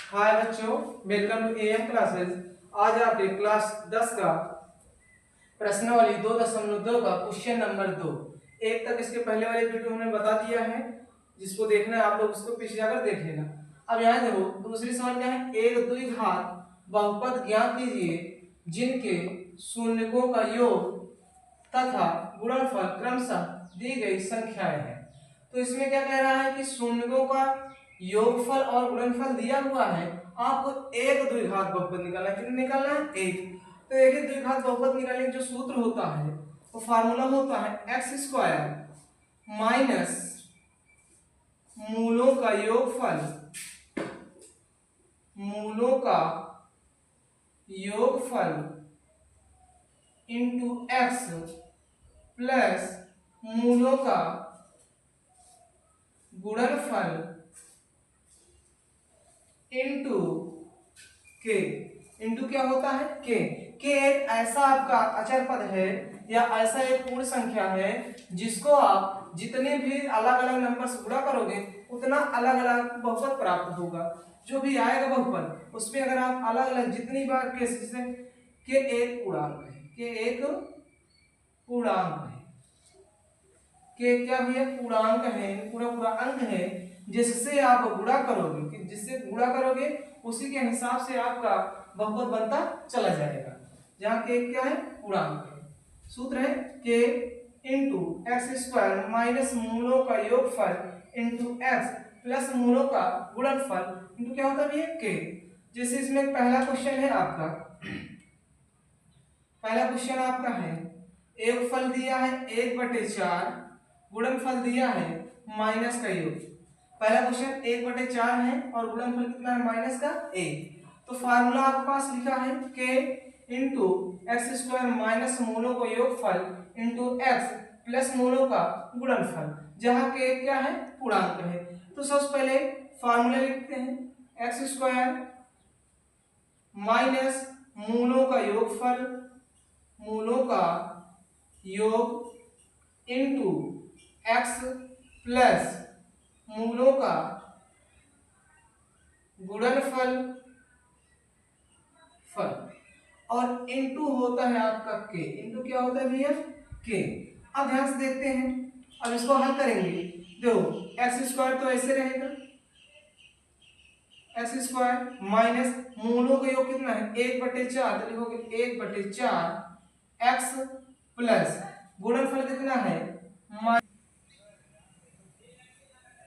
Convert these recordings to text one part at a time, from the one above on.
हाय बच्चों, welcome to am classes. आज आपके क्लास 10 का प्रश्नावली 2.2 का क्वेश्चन नंबर 2 एक तक इसके पहले वाले वीडियो हमने बता दिया है। जिसको देखना है आप लोग उसको पीछे जाकर देख लेना। अब यहाँ देखो, दूसरी सवाल क्या है, एक द्विघात बहुपद ज्ञात कीजिए जिनके शून्यकों का योग तथा गुणनफल क्रमशः दी गई संख्याएं हैं। तो इसमें क्या कह रहा है कि शून्यकों का योगफल और गुणनफल दिया हुआ है, आपको एक द्विघात बहुपद निकालना है। कितना निकालना है? एक। तो एक ही द्विघात बहुपद निकालने का जो सूत्र होता है वो फार्मूला होता है एक्स स्क्वायर माइनस मूलों का योगफल, मूलों का योगफल इंटू एक्स प्लस मूलों का गुणनफल इंटू के। इंटू क्या होता है? के एक ऐसा आपका अचर पद है या ऐसा एक पूर्ण संख्या है जिसको आप जितने भी अलग अलग नंबर से गुणा करोगे उतना अलग अलग बहुपद प्राप्त होगा। जो भी आएगा बहुपद उसमें अगर आप अलग अलग जितनी बार के एक पूर्णांक है, के एक पूर्णांक है, के क्या भैया पूर्णांक है, पूरा पूरा अंक है जिससे आप गुणा करोगे, कि जिससे गुणा करोगे उसी के हिसाब से आपका बहुपद बनता चला जाएगा। जहाँ के क्या है? पूर्णांक है। सूत्र है के इंटू एक्स स्क्वायर माइनस मूलों का योगफल इंटू एक्स प्लस मूलों का गुणनफल इंटू क्या होता है भैया? के। जैसे इसमें पहला क्वेश्चन है आपका, पहला क्वेश्चन आपका है एक फल दिया है 1/4, गुणनफल दिया है माइनस का योग। पहला क्वेश्चन 1/4 है और गुणनफल कितना है? माइनस का 1। तो फार्मूला आपके पास लिखा है के इंटू एक्स स्क्वायर माइनस मूलों को योगफल इंटू एक्स प्लस मूलों का गुणनफल, जहाँ के क्या है? पूर्णांक है। तो सबसे पहले फार्मूला लिखते हैं एक्स स्क्वायर माइनस मूलों का योगफल, मूलों का योग इंटू एक्स प्लस मूलों का गुणनफल फल, और इंटू होता है आपका के। इंटू क्या होता है भैया? के। अब ध्यान से देखते हैं, अब इसको हल करेंगे। देखो एक्स स्क्वायर तो ऐसे रहेगा, एक्स स्क्वायर माइनस मूलों का योग कितना है? 1/4, तो लिखोगे 1/4 एक्स प्लस गुणनफल कितना है?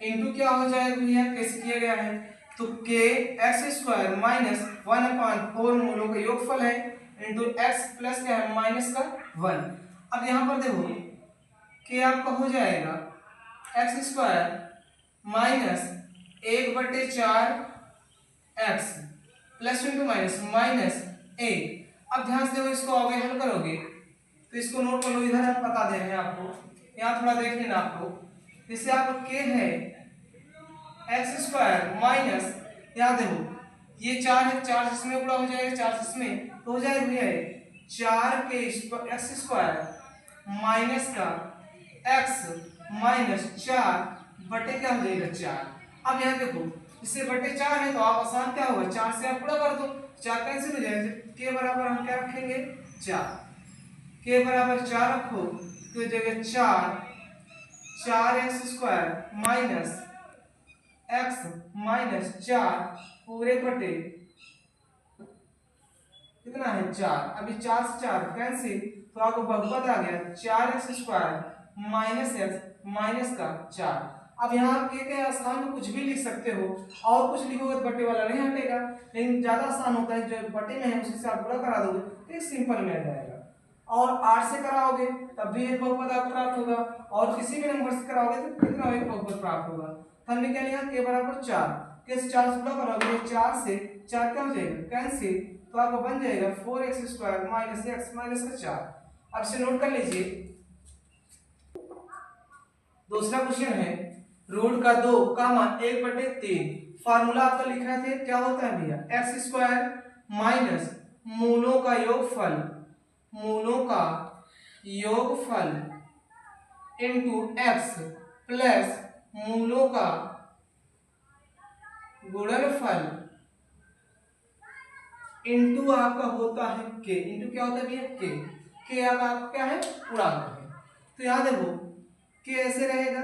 इंटू क्या हो जाएगा भैया? कैसे किया गया है? तो के एक्स स्क्वायर माइनस 1/4 मूलों का योगफल है इंटू एक्स प्लस क्या है? माइनस का 1। अब यहाँ पर देखो के आपका हो जाएगा x square minus 1/4 x plus into minus minus 1। अब ध्यान से देखो, इसको आगे हल करोगे तो इसको नोट कर लो, इधर हम बता दे रहे हैं आपको, यहाँ थोड़ा देख लेना आपको। इससे आपका के है एक्स स्क्वायर माइनस, यहाँ देखो ये 4 है, 4 इसमें पूरा हो जाएगा, 4 इसमें तो हो जाएगा भैया 4 के एक्स स्क्वायर माइनस का एक्स माइनस 4 बटे क्या हो जाएगा? 4। अब यहाँ देखो इससे बटे 4 है तो आप आसान क्या होगा? 4 से आप पूरा कर दो, 4 कैंसिल हो जाएगा। के बराबर हम क्या रखेंगे? 4। के बराबर 4 रखो तो जगह 4 x square minus x minus 4 पूरे बटे कितना है? 4। अभी 4 से 4 कैंसिल तो आपको बहुपद आ गया 4x square minus x minus का 4। अब यहाँ के आसान में कुछ भी लिख सकते हो, और कुछ लिखोगे तो बटे वाला नहीं हटेगा, लेकिन ज्यादा आसान होता है जो बटे में है उसी से आप पूरा करा दोगे तो एक सिंपल में आ जाएगा। और 8 से कराओगे तब भी एक बहुपद आपको प्राप्त होगा, और किसी भी नंबर से कराओगे तो कितना एक बहुपद प्राप्त होगा। तो हमने क्या लिया? के बराबर 4, के 4 से गुणा करोगे 4 से 4 क्या हो जाएगा? कैंसिल, तो आपको बन जाएगा 4x square minus x minus का 4। अब से नोट कर लीजिए। दूसरा क्वेश्चन है रूट का 2 कामा 1/3। फार्मूला आपका लिखा है क्या होता है भैया? एक्स स्क्वायर माइनस मूलों का योगफल, मूलों का योगफल इंटू एक्स प्लस मूलों का गुणनफल इंटू आपका होता है के, इंटू क्या होता है भैया के आपका क्या है पूर्णांक है। तो यहाँ देखो के ऐसे रहेगा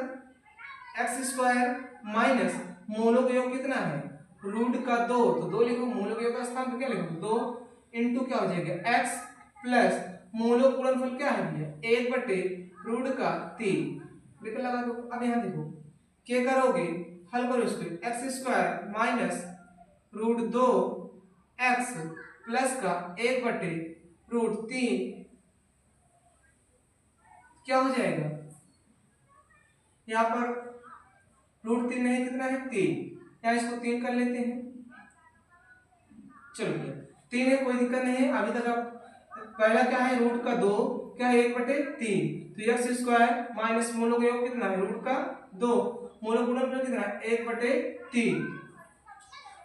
एक्स स्क्वायर माइनस मूलों का योग कितना है रूट का 2, तो 2 लिखो, मूलों के योग का स्थान पे क्या लिखो 2 इंटू क्या हो जाएगा एक्स प्लस मूलों का गुणनफल क्या है भैया 1/रूट का 3 ब्रैकेट लगा दो। अब यहाँ देखो क्या करोगे हल करो इसको x square minus root 2 x plus का 1/√3 क्या हो जाएगा यहाँ पर √3 नहीं कितना है 3, यहाँ इसको 3 कर लेते हैं। चलो भैया 3 है कोई दिक्कत नहीं है। अभी तक आप पहला क्या है रूट का 2 क्या है 1/3, तो एक्स स्क्वायर माइनस मूलों का योग कितना है रूट का 2 मूलों का गुणनफल कितना है 1/3,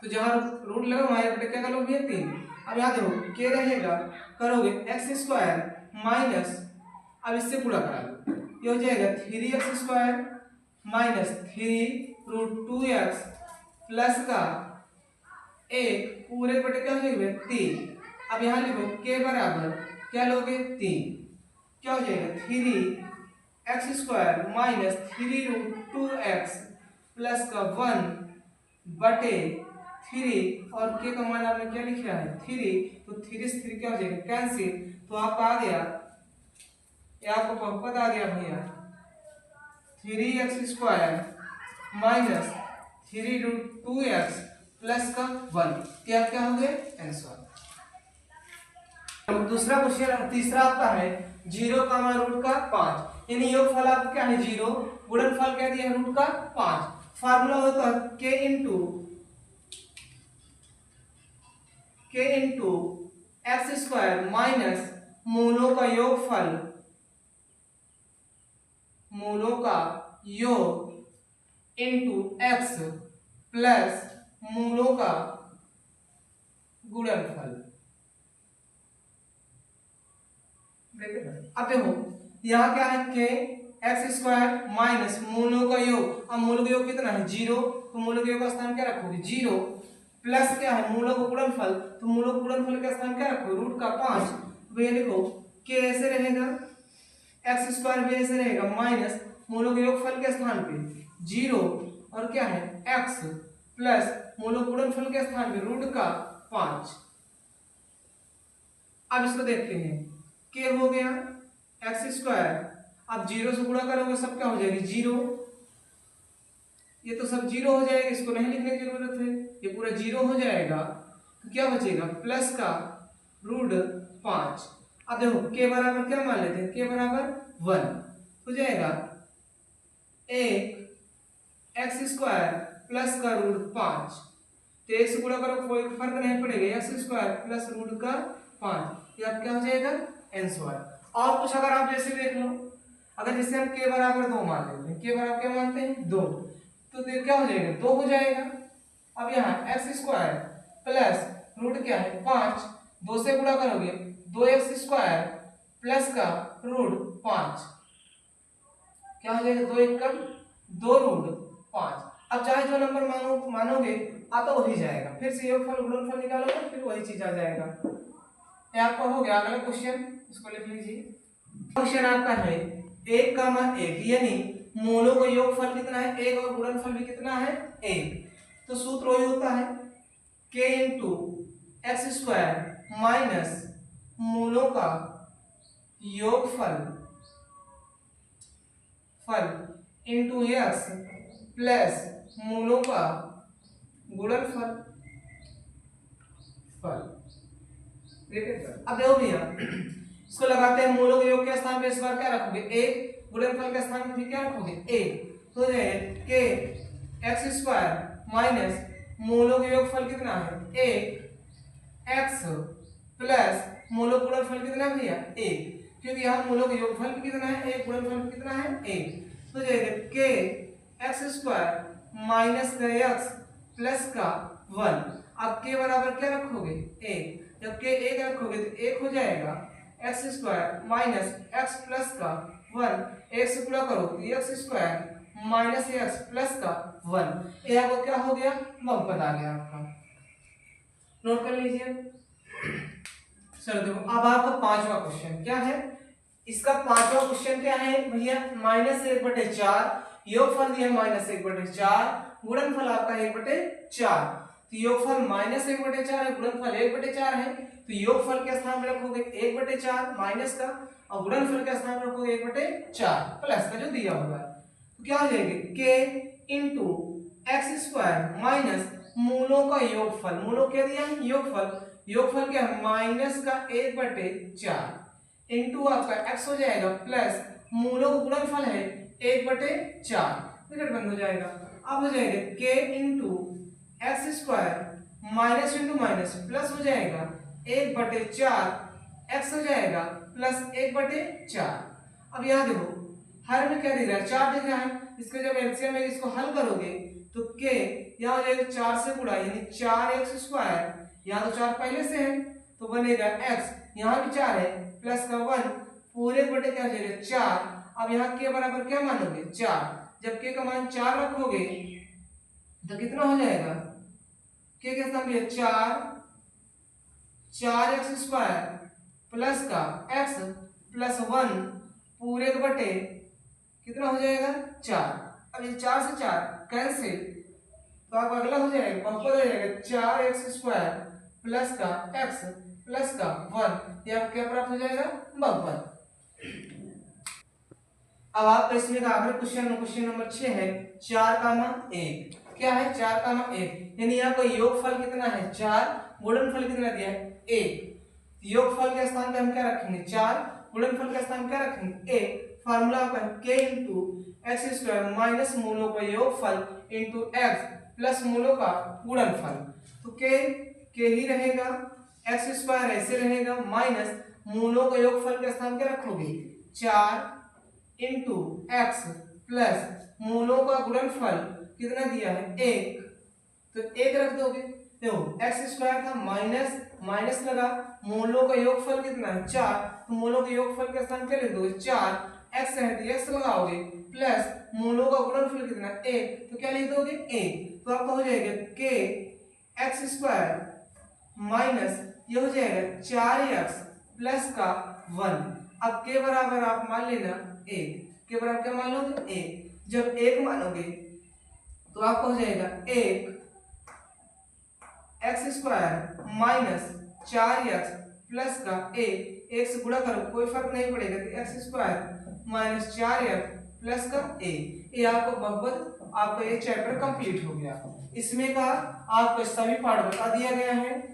तो जहां रूट लगा वहां 1 क्या कर लो भैया 3। अब यहाँ देखो क्या रहेगा करोगे एक्स स्क्वायर माइनस अब इससे पूरा करा लो ये हो जाएगा 3x² माइनस 3√2x प्लस का 1 पूरे बटे क्या हो जाएगा 3। अब यहाँ लिखो के बराबर क्या लोगे 3 क्या हो जाएगा 3x² माइनस 3√2x प्लस का 1/3 और के का मान आपने क्या लिखा है 3, तो 3 से 3 क्या हो जाएगा कैंसिल, तो आपका आ गया ये आपको बहुपद आ गया भैया 3x² माइनस 3√2x प्लस का 1, क्या क्या हो गया आंसर। दूसरा क्वेश्चन तीसरा आपका है 0 का मान रूट का 5, यानी योगफल आपका क्या है 0 गुणनफल क्या दिया है रूट का 5। फार्मूला होता है k इंटू x² माइनस मूलों का योगफल मूलों का योग इंटू x प्लस मूलों का गुणनफल। अब देखो यहाँ क्या है के x² माइनस मूलों का योग, अब मूलों का योग कितना है 0, तो मूलों के योग का स्थान क्या रखोगे 0 प्लस क्या है मूलों का गुणनफल, तो मूलों का गुणनफल का स्थान क्या रखोगे रूट का 5। तो ये लिखो के ऐसे रहेगा x² भी ऐसे रहेगा माइनस मूलों के योगफल के स्थान पे 0 और क्या है x प्लस मूलों के गुणनफल के स्थान पे रूट का 5। अब इसको देखते हैं के हो गया x², अब 0 से गुणा करोगे सब क्या हो जाएगी 0, ये तो सब 0 हो जाएगा, इसको नहीं लिखने की जरूरत है, ये पूरा 0 हो जाएगा, तो क्या बचेगा प्लस का रूट 5। अब देखो के बराबर क्या मान लेते हैं के बराबर 1 हो जाएगा 1x² प्लस का रूट 5, तो 1 से गुणा करो कोई फर्क नहीं पड़ेगा x² प्लस रूट का 5, ये अब क्या हो जाएगा आंसर। और कुछ अगर आप जैसे देख लो अगर जैसे हम के बराबर 2 मान लेते हैं के बराबर क्या मानते हैं 2, तो क्या हो जाएगा 2 हो जाएगा। अब यहाँ x² प्लस रूट क्या है 5, 2 से गुणा करोगे 2x² प्लस का रूट 5 क्या हो जाएगा 2 एकम 2 रूट 5। अब चाहे जो नंबर मानोगे आता वही जाएगा, फिर से योगफल गुणनफल निकालोगे फिर वही चीज आ जाएगा। ये आपका हो गया। अगला क्वेश्चन इसको लिख लीजिए। क्वेश्चन आपका है 1 का मान 1, यानी मूलों का योगफल कितना है 1 और गुणनफल भी कितना है 1, तो सूत्र वही होता है k इंटू x² माइनस मूलों का योगफल इंटू x प्लस मूलों का गुणनफल। अब देखो भैया इसको लगाते हैं मूलों के योग के स्थान पे इस बार क्या रखोगे 1, गुणनफल के स्थान पे क्या रखोगे 1, तो के x² माइनस मूलों के योगफल कितना है 1 x प्लस मूलों का गुणनफल कितना है भैया 1, क्योंकि यहाँ मूलों का योगफल कितना है 1 गुणनफल कितना है 1, तो के x² माइनस का x प्लस का 1। अब के बराबर क्या रखोगे 1, जब के 1 रखोगे तो 1 हो जाएगा x² माइनस x प्लस का 1, 1 से गुणा करो तो x² माइनस x प्लस का 1, ये आपको क्या हो गया बहुपद आ गया आपका। नोट कर लीजिए चलो देखो अब आपका पांचवा क्वेश्चन क्या है। इसका पांचवा क्वेश्चन क्या है भैया, -1/4 योगफल दिया -1/4, गुणनफल आपका 1/4। तो योगफल -1/4 है, गुणनफल 1/4 है। तो योगफल के स्थान में रखोगे 1/4 माइनस का, और गुणनफल के स्थान में रखोगे 1/4 प्लस का जो दिया हुआ है। तो क्या हो जाएगा k into x square minus मूलों का योगफल, मूलों क्या दिया है योगफल, योगफल क्या है माइनस का 1/4 इंटू आपका x हो जाएगा प्लस मूलों का गुणनफल है 1/4, ब्रैकेट बंद हो जाएगा। अब हो जाएगा k into x square minus into minus plus हो जाएगा 1/4 x हो जाएगा प्लस 1/4। अब यहाँ देखो हर में क्या दिख रहा है 4 दिख रहा है, इसका जब एलसीएम है इसको हल करोगे तो k यहाँ हो जाएगा 4 से गुणा यानी 4x², यहाँ तो 4 पहले से है तो बनेगा x, यहाँ भी 4 है प्लस का 1 पूरे बटे क्या हो जाएगा 4। अब यहाँ k बराबर क्या मानोगे 4, जब k का मान 4 रखोगे तो कितना हो जाएगा, k के स्थान पे 4x² प्लस का x प्लस 1 पूरे बटे कितना हो जाएगा 4। अब ये 4 से 4 कैंसिल, तो आप अगला हो जाएगा बहुपद हो जाएगा 4x² प्लस का x प्लस का 1, ये आप क्या प्राप्त हो जाएगा बहुपद। अब आप इसमें का आखिरी क्वेश्चन नंबर 6 है 4,1। क्या है 4,1 यानी यहाँ को योगफल कितना है 4, गुणनफल कितना दिया है 1। योगफल के स्थान पे हम क्या रखेंगे 4, गुणनफल के स्थान पे क्या रखेंगे 1। फार्मूला आपका k इंटू x² माइनस मूलों का योगफल इंटू x प्लस मूलों का गुणनफल। तो k ही रहेगा, x² ऐसे रहेगा माइनस मूलों का योगफल के स्थान पे रखोगे 4 इंटू x प्लस मूलों का गुणनफल कितना दिया है 1, तो 1 रख दोगे। देखो x² था माइनस माइनस लगा, मूलों का योगफल कितना है 4, तो मूलों के योगफल के स्थान पे लिख दोगे 4, x है तो x लगाओगे प्लस मूलों का गुणनफल कितना 1, तो क्या लिख दोगे 1। तो आपका हो जाएगा k x² माइनस ये हो जाएगा 4x प्लस का 1। अब k बराबर आप मान लेना 1, k बराबर क्या मान लोगे 1। जब 1 मानोगे तो आपका हो जाएगा 1 x² माइनस 4x प्लस का 1 से गुणा करो कोई फर्क नहीं पड़ेगा, तो x² माइनस 4x प्लस का 1, ये आपको बहुपद आपका ये चैप्टर कंप्लीट हो गया। इसमें का आपको सभी पार्ट बता दिया गया है।